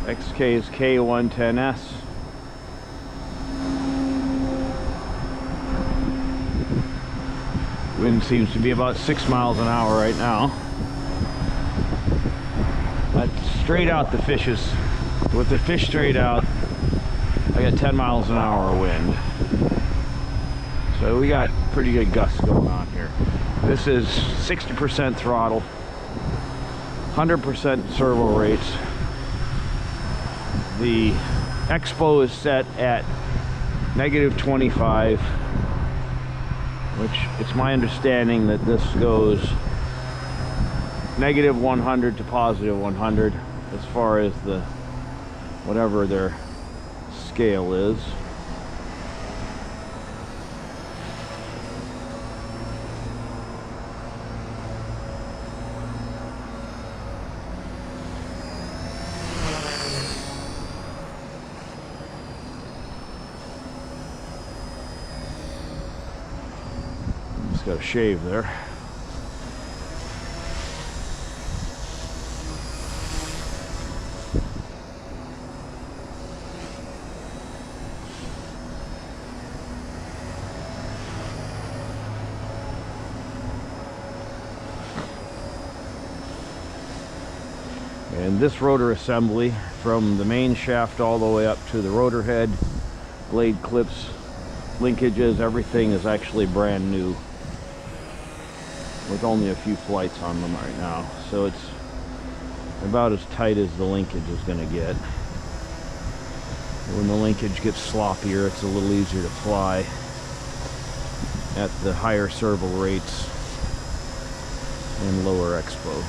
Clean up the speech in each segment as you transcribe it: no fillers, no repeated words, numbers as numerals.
XK's K110s. Wind seems to be about 6 miles an hour right now. But straight out the fishes. With the fish straight out, I got 10 miles an hour wind. So we got pretty good gusts going on here. This is 60% throttle, 100% servo rates. The EXPO is set at -25, which it's my understanding that this goes -100 to +100 as far as the whatever their scale is. Just got a shave there. And this rotor assembly, from the main shaft all the way up to the rotor head, blade clips, linkages, everything is actually brand new, with only a few flights on them right now. So it's about as tight as the linkage is going to get. When the linkage gets sloppier, it's a little easier to fly at the higher servo rates and lower EXPO.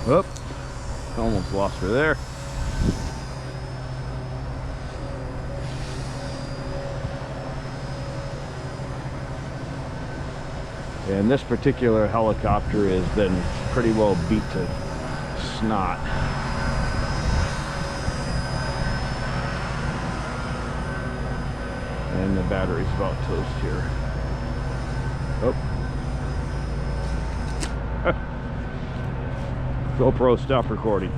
Whoop, almost lost her there. And this particular helicopter has been pretty well beat to snot. And the battery's about toast here. Oh. GoPro, stop recording.